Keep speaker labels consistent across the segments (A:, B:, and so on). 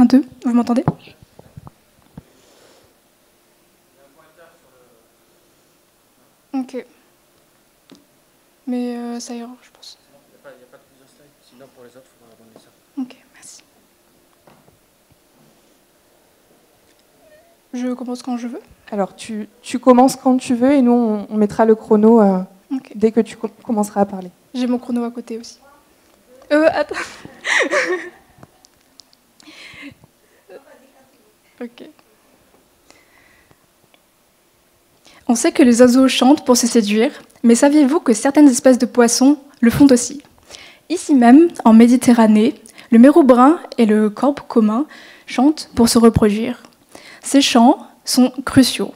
A: 1, 2, vous m'entendez? Ok. Mais ça ira, je pense.
B: Il n'y a pas de plusieurs slides, sinon pour les autres, il faudra abonner ça.
A: Ok, merci. Je commence quand je veux.
C: Alors, tu commences quand tu veux et nous, on mettra le chrono
A: Ok.
C: dès que tu commenceras à parler.
A: J'ai mon chrono à côté aussi. Attends. Ok. On sait que les oiseaux chantent pour se séduire, mais saviez-vous que certaines espèces de poissons le font aussi? Ici même, en Méditerranée, le mérou brun et le corbe commun chantent pour se reproduire. Ces chants sont cruciaux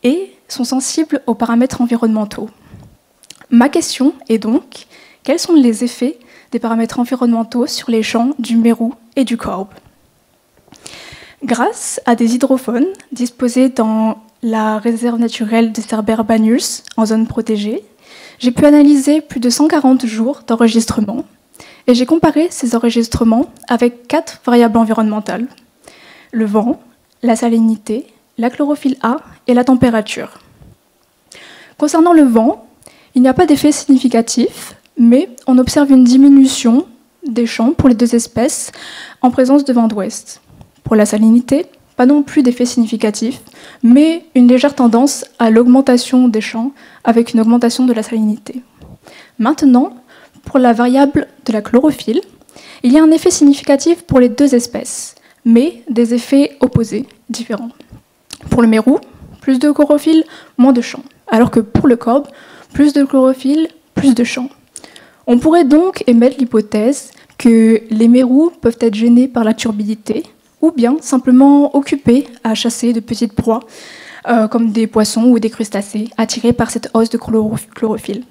A: et sont sensibles aux paramètres environnementaux. Ma question est donc, quels sont les effets des paramètres environnementaux sur les chants du mérou et du corbe? Grâce à des hydrophones disposés dans la réserve naturelle des Cerbère Banyuls, en zone protégée, j'ai pu analyser plus de 140 jours d'enregistrement et j'ai comparé ces enregistrements avec 4 variables environnementales: le vent, la salinité, la chlorophylle A et la température. Concernant le vent, il n'y a pas d'effet significatif, mais on observe une diminution des champs pour les deux espèces en présence de vent d'ouest. Pour la salinité, pas non plus d'effet significatif, mais une légère tendance à l'augmentation des champs avec une augmentation de la salinité. Maintenant, pour la variable de la chlorophylle, il y a un effet significatif pour les deux espèces, mais des effets opposés, différents. Pour le mérou, plus de chlorophylle, moins de champs, alors que pour le corbe, plus de chlorophylle, plus de champs. On pourrait donc émettre l'hypothèse que les mérous peuvent être gênés par la turbidité, ou bien simplement occupés à chasser de petites proies, comme des poissons ou des crustacés, attirés par cette hausse de chlorophylle.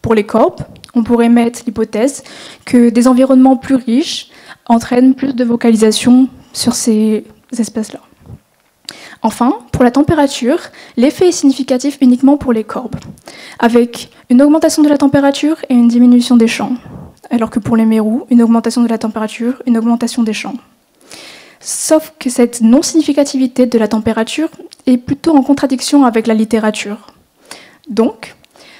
A: Pour les corbes, on pourrait mettre l'hypothèse que des environnements plus riches entraînent plus de vocalisation sur ces espèces-là. Enfin, pour la température, l'effet est significatif uniquement pour les corbes, avec une augmentation de la température et une diminution des champs, alors que pour les mérous, une augmentation de la température, une augmentation des champs. Sauf que cette non-significativité de la température est plutôt en contradiction avec la littérature. Donc,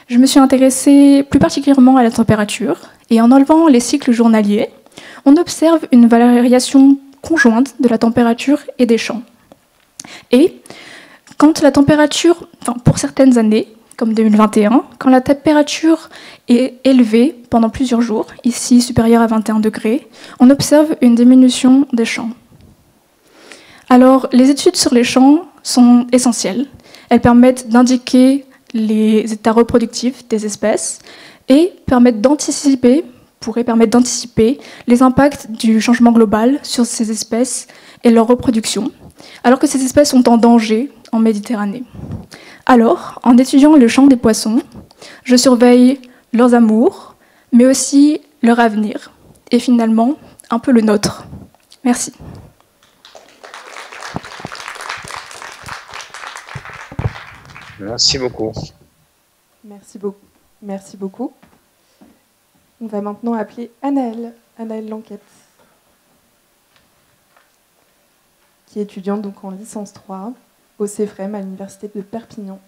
A: je me suis intéressée plus particulièrement à la température, et en enlevant les cycles journaliers, on observe une variation conjointe de la température et des champs. Et quand la température, pour certaines années, comme 2021, quand la température est élevée pendant plusieurs jours, ici supérieure à 21 degrés, on observe une diminution des champs. Alors, les études sur les champs sont essentielles. Elles permettent d'indiquer les états reproductifs des espèces et pourraient permettre d'anticiper les impacts du changement global sur ces espèces et leur reproduction, alors que ces espèces sont en danger en Méditerranée. Alors, en étudiant le chant des poissons, je surveille leurs amours, mais aussi leur avenir, et finalement, un peu le nôtre. Merci.
D: Merci beaucoup.
C: Merci beaucoup. On va maintenant appeler Anaëlle Lanquette, qui est étudiante donc en licence 3 au CEFREM à l'université de Perpignan.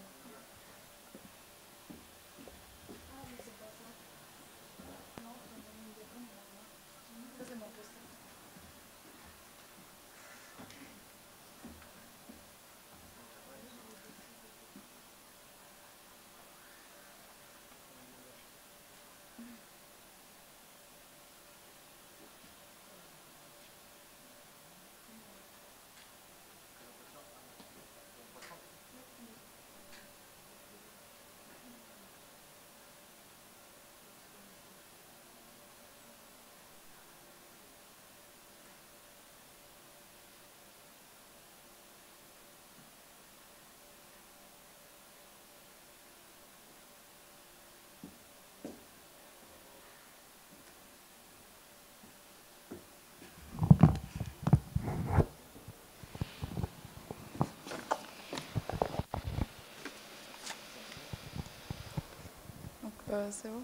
E: C'est bon.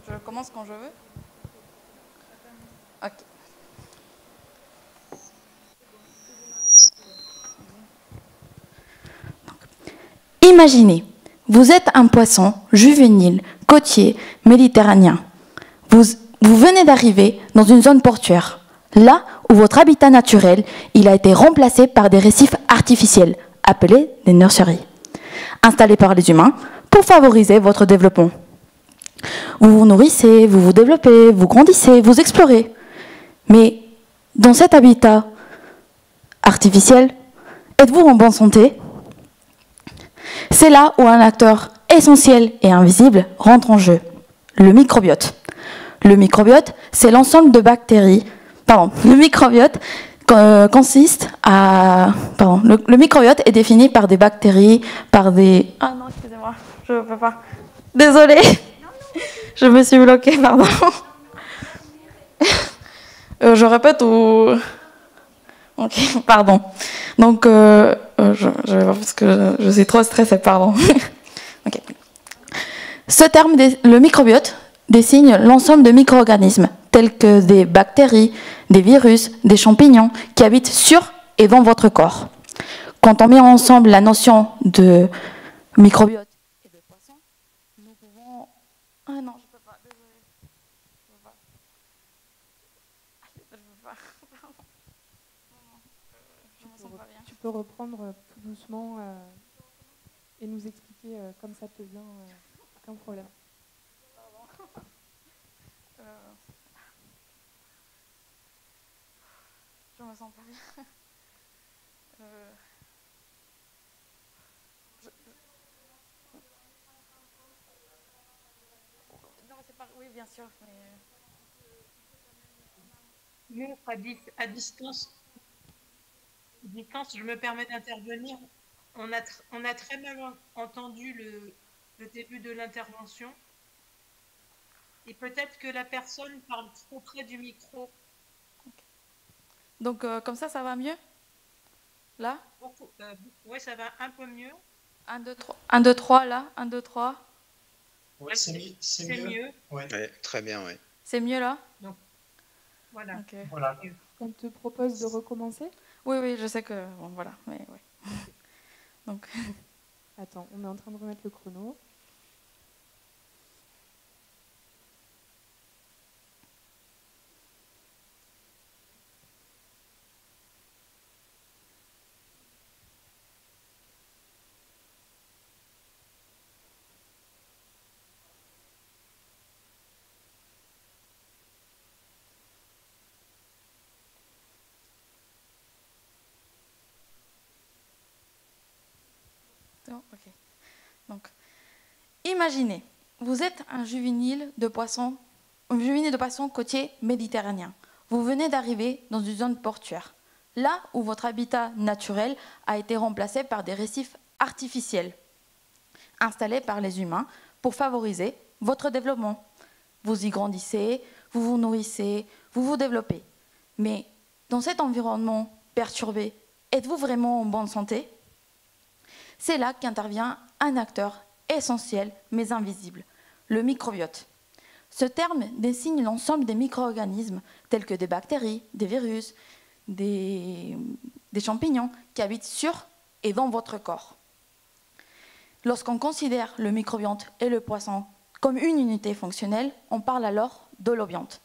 E: Je commence quand je veux. Ok.
F: Imaginez, vous êtes un poisson juvénile, côtier, méditerranéen. Vous venez d'arriver dans une zone portuaire, là où votre habitat naturel il a été remplacé par des récifs artificiels, appelés des nurseries, installés par les humains pour favoriser votre développement. Vous vous nourrissez, vous vous développez, vous grandissez, vous explorez. Mais dans cet habitat artificiel, êtes-vous en bonne santé? C'est là où un acteur essentiel et invisible rentre en jeu, le microbiote. Le microbiote, c'est l'ensemble de bactéries. Le microbiote consiste à... le microbiote est défini par des bactéries, par des... Ah non, excusez-moi, je ne peux pas. Désolée, je me suis bloquée, pardon. Je répète ou... Ok, pardon. Donc, je vais voir parce que je suis trop stressée, pardon. Okay. Ce terme, le microbiote, désigne l'ensemble de micro-organismes, tels que des bactéries, des virus, des champignons, qui habitent sur et dans votre corps. Quand on met ensemble la notion de microbiote et de poisson, nous pouvons... Ah non, je ne peux pas, désolée. Je ne peux pas. Je ne peux pas. Je me sens pas bien.
C: Tu peux reprendre tout doucement et nous expliquer comme ça te vient, aucun problème.
F: Je me sens pas bien. Non, c'est pas... Oui, bien sûr, mais...
G: Nous, à distance, je me permets d'intervenir. On a très mal entendu le début de l'intervention. Et peut-être que la personne parle trop près du micro.
F: Donc, comme ça va mieux? Là?
G: Oui, ça va un peu mieux.
F: 1, 2, 3. 1, 2, 3, là. 1, 2, 3.
G: Oui, c'est mieux.
D: Ouais, très bien, oui.
F: C'est mieux, là?
G: Donc, voilà.
F: Okay.
G: Voilà.
C: On te propose de recommencer?
F: Oui, je sais que... Bon, voilà. Mais, oui. Donc...
C: Attends, on est en train de remettre le chrono.
F: Okay. Donc, imaginez, vous êtes un juvénile de poisson côtier méditerranéen. Vous venez d'arriver dans une zone portuaire, là où votre habitat naturel a été remplacé par des récifs artificiels, installés par les humains pour favoriser votre développement. Vous y grandissez, vous vous nourrissez, vous vous développez. Mais dans cet environnement perturbé, êtes-vous vraiment en bonne santé ? C'est là qu'intervient un acteur essentiel mais invisible, le microbiote. Ce terme désigne l'ensemble des micro-organismes tels que des bactéries, des virus, des champignons qui habitent sur et dans votre corps. Lorsqu'on considère le microbiote et le poisson comme une unité fonctionnelle, on parle alors d'holobionte.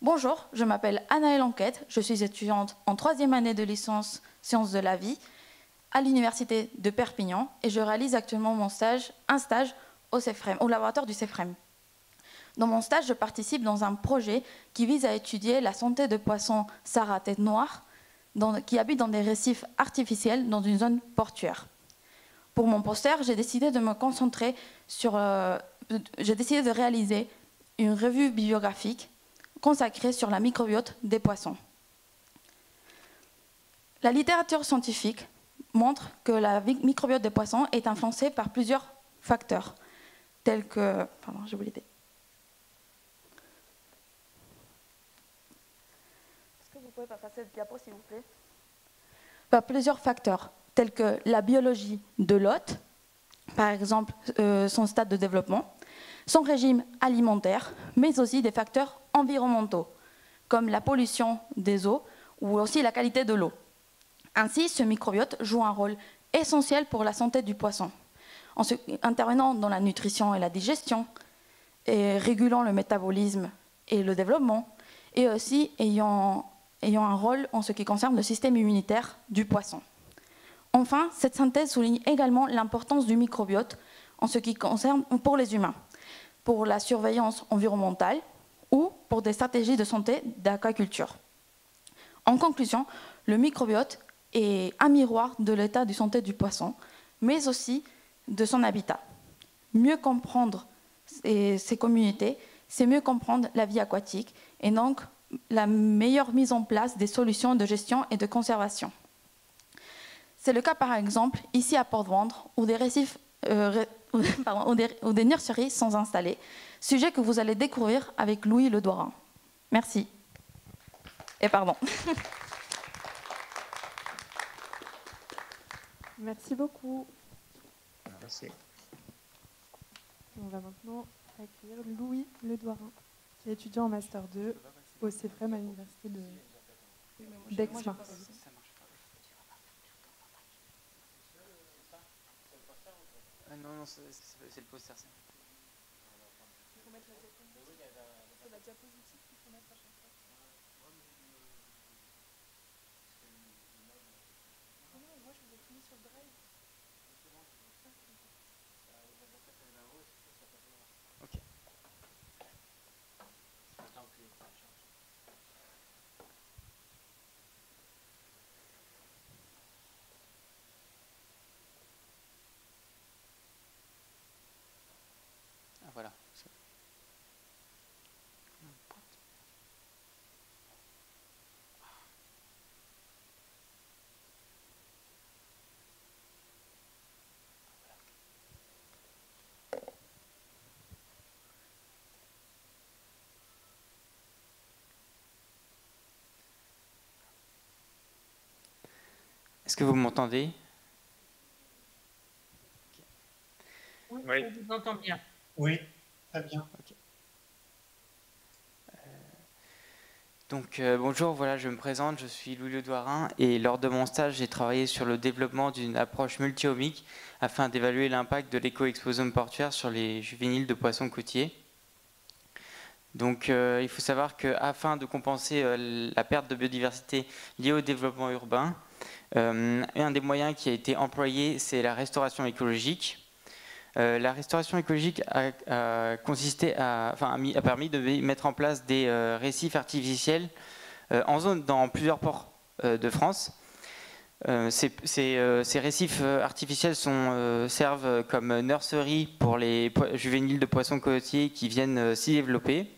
F: Bonjour, je m'appelle Anaëlle Enquête, je suis étudiante en 3e année de licence sciences de la vie à l'université de Perpignan et je réalise actuellement un stage au laboratoire du CEFREM. Dans mon stage, je participe dans un projet qui vise à étudier la santé de poissons Sara tête noire qui habitent dans des récifs artificiels dans une zone portuaire. Pour mon poster, j'ai décidé de me concentrer j'ai décidé de réaliser une revue bibliographique consacrée sur la microbiote des poissons. La littérature scientifique montre que la microbiote des poissons est influencée par plusieurs facteurs, tels que... Pardon, j'ai oublié. Est-ce que vous pouvez passer le diapo, s'il vous plaît? Par plusieurs facteurs, tels que la biologie de l'hôte, par exemple son stade de développement, son régime alimentaire, mais aussi des facteurs environnementaux, comme la pollution des eaux ou aussi la qualité de l'eau. Ainsi, ce microbiote joue un rôle essentiels pour la santé du poisson, intervenant dans la nutrition et la digestion, et régulant le métabolisme et le développement, et aussi ayant un rôle en ce qui concerne le système immunitaire du poisson. Enfin, cette synthèse souligne également l'importance du microbiote en ce qui concerne pour les humains, pour la surveillance environnementale ou pour des stratégies de santé d'aquaculture. En conclusion, le microbiote est un miroir de l'état de santé du poisson, mais aussi de son habitat. Mieux comprendre ces communautés, c'est mieux comprendre la vie aquatique et donc la meilleure mise en place des solutions de gestion et de conservation. C'est le cas par exemple ici à Port-Vendre où des récifs, où des nurseries sont installées, sujet que vous allez découvrir avec Louis Ledouarin. Merci. Et pardon.
C: Merci beaucoup.
D: Merci.
C: On va maintenant accueillir Louis Ledouarin, qui est étudiant en Master 2 au CEFREM à l'Université d'Aix-Marseille.
H: Non, c'est le poster. Ça.
E: Il faut mettre la diapositive. C'est la diapositive qu'il faut mettre à chaque fois. Non, moi je vous ai fini sur le drive.
H: Ok. Ah, voilà. Est-ce que vous m'entendez?
G: Oui,
D: Oui.
G: on vous entend bien.
I: Oui, très bien.
H: Okay. Donc bonjour, voilà, je me présente, je suis Louis Ledouarin et lors de mon stage, j'ai travaillé sur le développement d'une approche multi-omique afin d'évaluer l'impact de l'éco-exposome portuaire sur les juvéniles de poissons côtiers. Donc il faut savoir qu'afin de compenser la perte de biodiversité liée au développement urbain, un des moyens qui a été employé, c'est la restauration écologique. La restauration écologique a permis de mettre en place des récifs artificiels dans plusieurs ports de France. Ces récifs artificiels servent comme nurserie pour les juvéniles de poissons côtiers qui viennent s'y développer.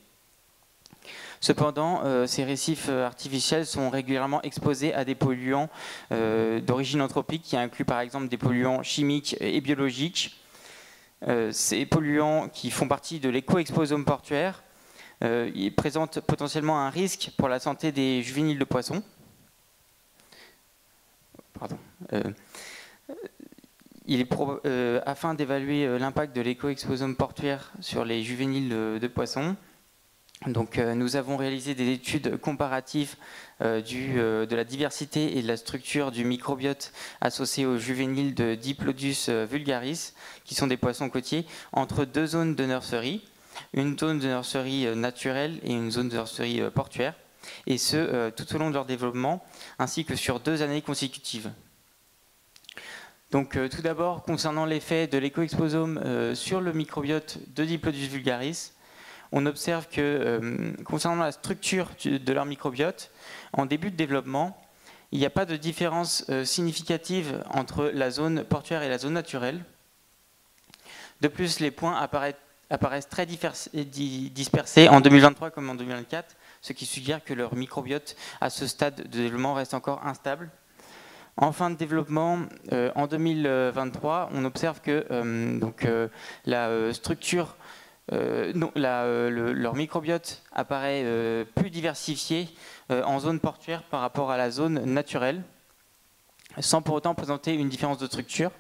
H: Cependant, ces récifs artificiels sont régulièrement exposés à des polluants d'origine anthropique qui incluent par exemple des polluants chimiques et biologiques. Ces polluants qui font partie de l'éco-exposome portuaire, ils présentent potentiellement un risque pour la santé des juvéniles de poissons. Pardon. Afin d'évaluer l'impact de l'éco-exposome portuaire sur les juvéniles de poissons, donc, nous avons réalisé des études comparatives de la diversité et de la structure du microbiote associé aux juvéniles de Diplodus vulgaris, qui sont des poissons côtiers, entre deux zones de nurserie, une zone de nurserie naturelle et une zone de nurserie portuaire, et ce, tout au long de leur développement, ainsi que sur 2 années consécutives. Donc, tout d'abord, concernant l'effet de l'éco-exposome sur le microbiote de Diplodus vulgaris, on observe que concernant la structure de leur microbiote, en début de développement, il n'y a pas de différence significative entre la zone portuaire et la zone naturelle. De plus, les points apparaissent très dispersés en 2023 comme en 2024, ce qui suggère que leur microbiote à ce stade de développement reste encore instable. En fin de développement, en 2023, on observe que la structure leur microbiote apparaît plus diversifié en zone portuaire par rapport à la zone naturelle, sans pour autant présenter une différence de structure.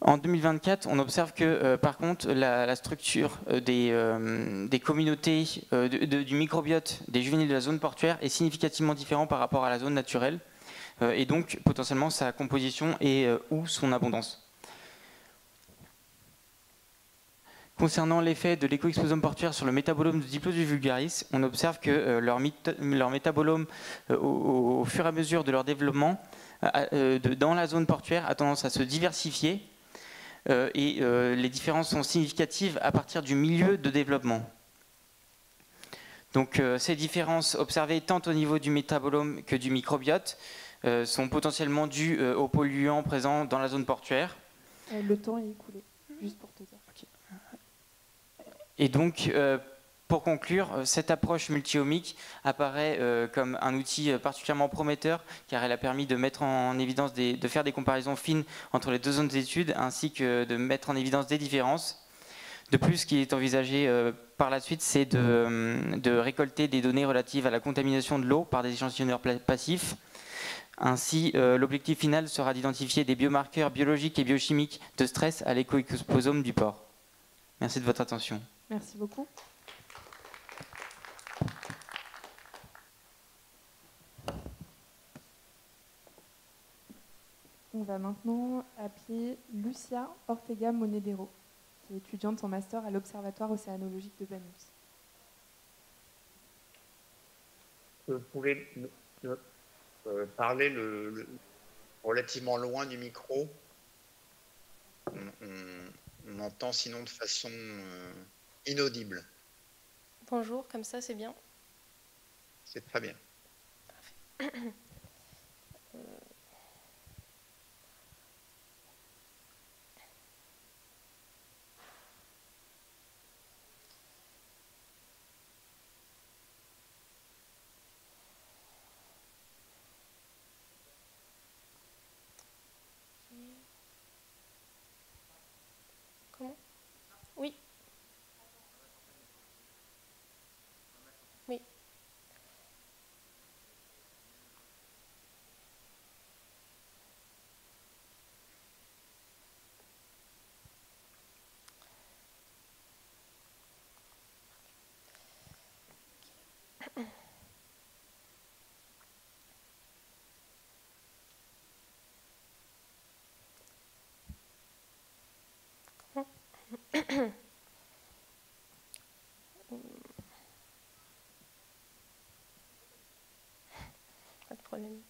H: En 2024, on observe que par contre la structure des communautés du microbiote des juvéniles de la zone portuaire est significativement différente par rapport à la zone naturelle. et donc potentiellement sa composition et ou son abondance. Concernant l'effet de l'écoexposome portuaire sur le métabolome de Diplodocus vulgaris, on observe que leur métabolome, au fur et à mesure de leur développement, dans la zone portuaire, a tendance à se diversifier, et les différences sont significatives à partir du milieu de développement. Donc ces différences observées tant au niveau du métabolome que du microbiote sont potentiellement dues aux polluants présents dans la zone portuaire.
C: Le temps est écoulé, juste pour te dire.
H: Et donc, pour conclure, cette approche multi-omique apparaît comme un outil particulièrement prometteur, car elle a permis de mettre en évidence de faire des comparaisons fines entre les deux zones d'études, ainsi que de mettre en évidence des différences. De plus, ce qui est envisagé par la suite, c'est de récolter des données relatives à la contamination de l'eau par des échantillonneurs passifs. Ainsi, l'objectif final sera d'identifier des biomarqueurs biologiques et biochimiques de stress à l'écoexposome du port. Merci de votre attention.
C: Merci beaucoup. On va maintenant appeler Lucia Ortega Monedero, qui est étudiante en master à l'Observatoire océanologique de Banús.
D: Vous pouvez parler relativement loin du micro. On entend sinon de façon inaudible.
I: Bonjour, comme ça c'est bien.
D: C'est très bien.
I: Comment? Oui. Oui. Pas de problème.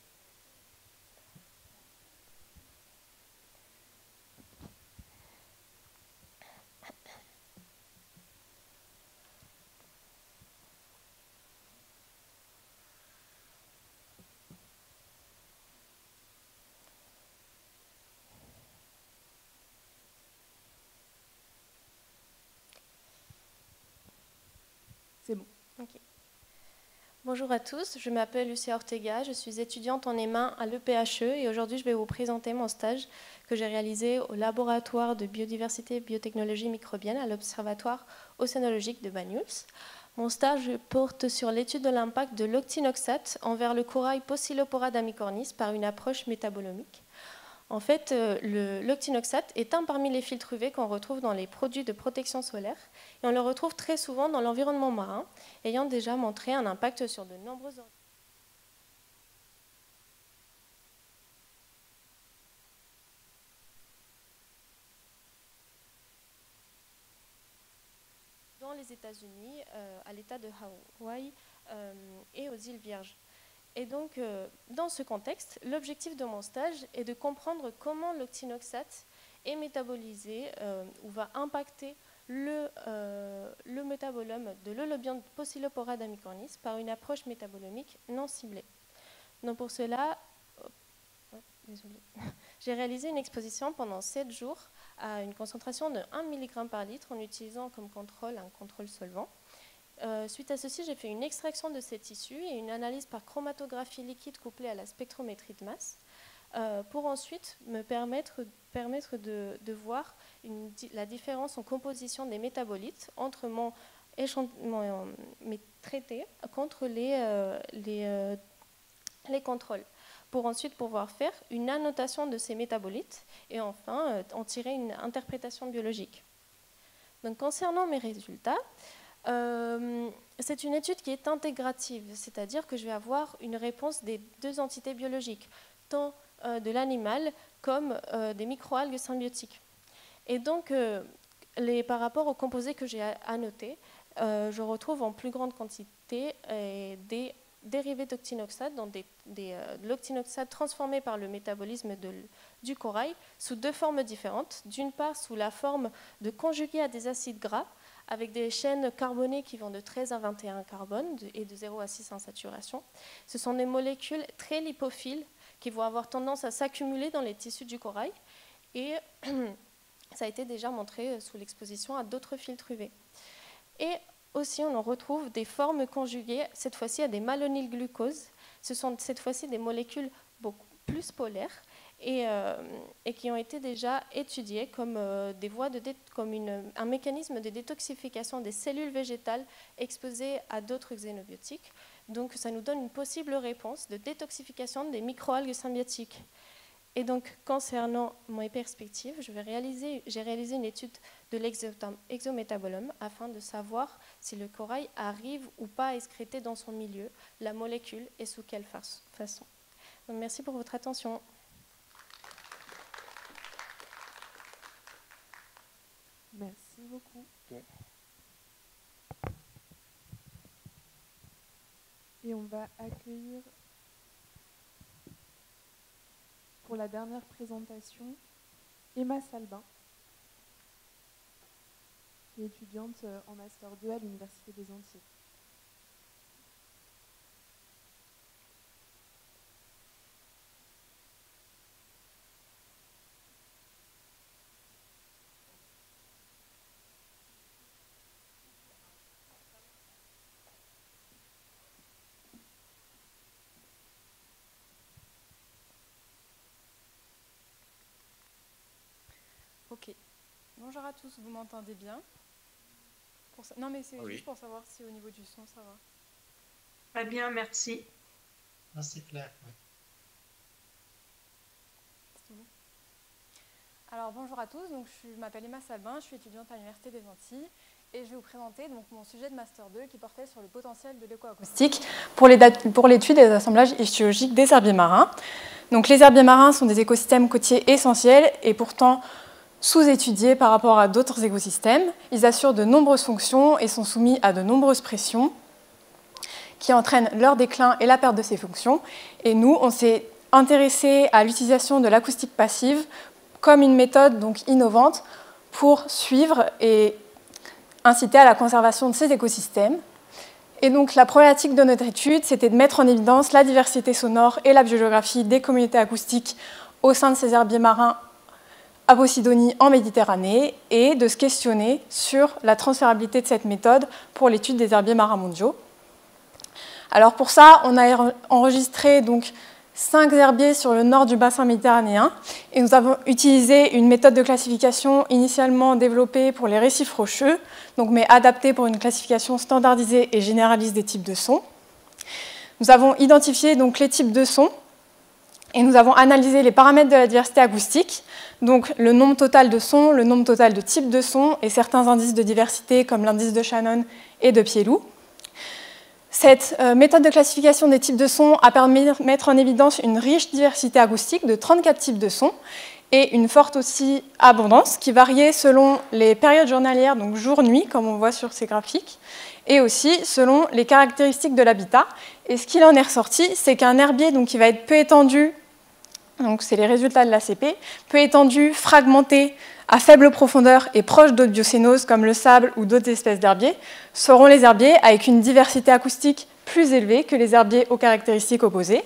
C: C'est bon.
I: Ok. Bonjour à tous, je m'appelle Lucia Ortega, je suis étudiante en EMA à l'EPHE et aujourd'hui je vais vous présenter mon stage que j'ai réalisé au laboratoire de biodiversité et biotechnologie microbienne à l'Observatoire océanologique de Banús. Mon stage porte sur l'étude de l'impact de l'octinoxate envers le corail Poecilopora damicornis par une approche métabolomique. En fait, l'octinoxate est un parmi les filtres UV qu'on retrouve dans les produits de protection solaire et on le retrouve très souvent dans l'environnement marin, ayant déjà montré un impact sur de nombreux organismes. Dans les États-Unis, à l'État de Hawaï et aux îles Vierges. Et donc, dans ce contexte, l'objectif de mon stage est de comprendre comment l'octinoxate est métabolisé ou va impacter le métabolome de l'holobiont Poecilopora damicornis par une approche métabolomique non ciblée. Donc pour cela, j'ai réalisé une exposition pendant 7 jours à une concentration de 1 mg par litre en utilisant comme contrôle un contrôle solvant. Suite à ceci, j'ai fait une extraction de ces tissus et une analyse par chromatographie liquide couplée à la spectrométrie de masse pour ensuite me permettre de voir la différence en composition des métabolites entre mes traités contre les contrôles, pour ensuite pouvoir faire une annotation de ces métabolites et enfin en tirer une interprétation biologique. Donc, concernant mes résultats, c'est une étude qui est intégrative, c'est-à-dire que je vais avoir une réponse des deux entités biologiques, tant de l'animal comme des microalgues symbiotiques. Et donc, par rapport aux composés que j'ai annotés, je retrouve en plus grande quantité des dérivés d'octinoxate, donc de l'octinoxate transformé par le métabolisme du corail sous deux formes différentes. D'une part, sous la forme de conjugués à des acides gras, avec des chaînes carbonées qui vont de 13 à 21 carbone et de 0 à 6 en saturation. Ce sont des molécules très lipophiles qui vont avoir tendance à s'accumuler dans les tissus du corail. Et ça a été déjà montré sous l'exposition à d'autres filtres UV. Et aussi, on en retrouve des formes conjuguées, cette fois-ci à des malonylglucoses. Ce sont cette fois-ci des molécules beaucoup plus polaires et qui ont été déjà étudiées comme, un mécanisme de détoxification des cellules végétales exposées à d'autres xénobiotiques. Donc, ça nous donne une possible réponse de détoxification des microalgues symbiotiques. Et donc, concernant mes perspectives, j'ai réalisé une étude de l'exométabolome afin de savoir si le corail arrive ou pas à excréter dans son milieu la molécule et sous quelle façon. Donc, merci pour votre attention.
C: Merci beaucoup. Et on va accueillir pour la dernière présentation Emma Salbin, qui est étudiante en Master 2 à l'Université des Antilles.
E: Ok. Bonjour à tous, vous m'entendez bien? Non, mais c'est juste pour savoir si au niveau du son, ça va.
G: Très bien, merci.
J: Ah, c'est clair. Ouais.
E: C'est bon. Alors, bonjour à tous, donc, je m'appelle Emma Salbin, je suis étudiante à l'Université des Antilles et je vais vous présenter donc, mon sujet de Master 2 qui portait sur le potentiel de l'écoacoustique pour l'étude des assemblages ichthyologiques des herbiers marins. Donc, les herbiers marins sont des écosystèmes côtiers essentiels et pourtant sous-étudiés par rapport à d'autres écosystèmes. Ils assurent de nombreuses fonctions et sont soumis à de nombreuses pressions qui entraînent leur déclin et la perte de ces fonctions. Et nous, on s'est intéressé à l'utilisation de l'acoustique passive comme une méthode donc innovante pour suivre et inciter à la conservation de ces écosystèmes. Et donc la problématique de notre étude, c'était de mettre en évidence la diversité sonore et la biogéographie des communautés acoustiques au sein de ces herbiers marins à Posidonie en Méditerranée et de se questionner sur la transférabilité de cette méthode pour l'étude des herbiers marins mondiaux. Alors pour ça, on a enregistré donc 5 herbiers sur le nord du bassin méditerranéen et nous avons utilisé une méthode de classification initialement développée pour les récifs rocheux, donc, mais adaptée pour une classification standardisée et généraliste des types de sons. Nous avons identifié donc, les types de sons et nous avons analysé les paramètres de la diversité acoustique, donc le nombre total de sons, le nombre total de types de sons et certains indices de diversité comme l'indice de Shannon et de Pielou. Cette méthode de classification des types de sons a permis de mettre en évidence une riche diversité acoustique de 34 types de sons et une forte aussi abondance qui variait selon les périodes journalières, donc jour-nuit, comme on voit sur ces graphiques, et aussi selon les caractéristiques de l'habitat. Et ce qu'il en est ressorti, c'est qu'un herbier donc, qui va être peu étendu, donc c'est les résultats de l'ACP, peu étendu, fragmenté, à faible profondeur et proche d'autres biocénoses comme le sable ou d'autres espèces d'herbiers, seront les herbiers avec une diversité acoustique plus élevée que les herbiers aux caractéristiques opposées.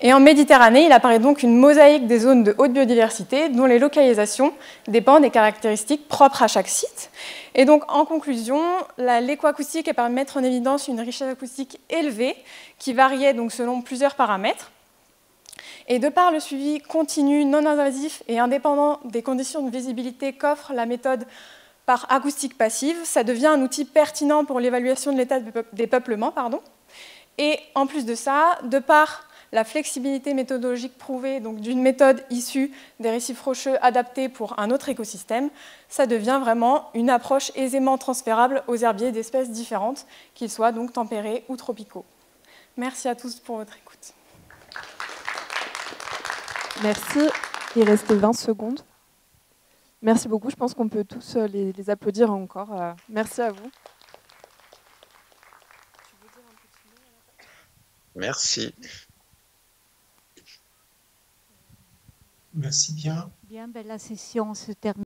E: Et en Méditerranée, il apparaît donc une mosaïque des zones de haute biodiversité dont les localisations dépendent des caractéristiques propres à chaque site. Et donc, en conclusion, l'écoacoustique permet de mettre en évidence une richesse acoustique élevée qui variait donc selon plusieurs paramètres. Et de par le suivi continu, non invasif et indépendant des conditions de visibilité qu'offre la méthode par acoustique passive, ça devient un outil pertinent pour l'évaluation de l'état des peuplements. Et en plus de ça, de par la flexibilité méthodologique prouvée d'une méthode issue des récifs rocheux adaptés pour un autre écosystème, ça devient vraiment une approche aisément transférable aux herbiers d'espèces différentes, qu'ils soient donc tempérés ou tropicaux. Merci à tous pour votre écoute.
C: Merci. Il reste 20 secondes. Merci beaucoup. Je pense qu'on peut tous les applaudir encore. Merci à vous.
D: Merci.
J: Merci bien.
K: Bien, ben, la session se termine.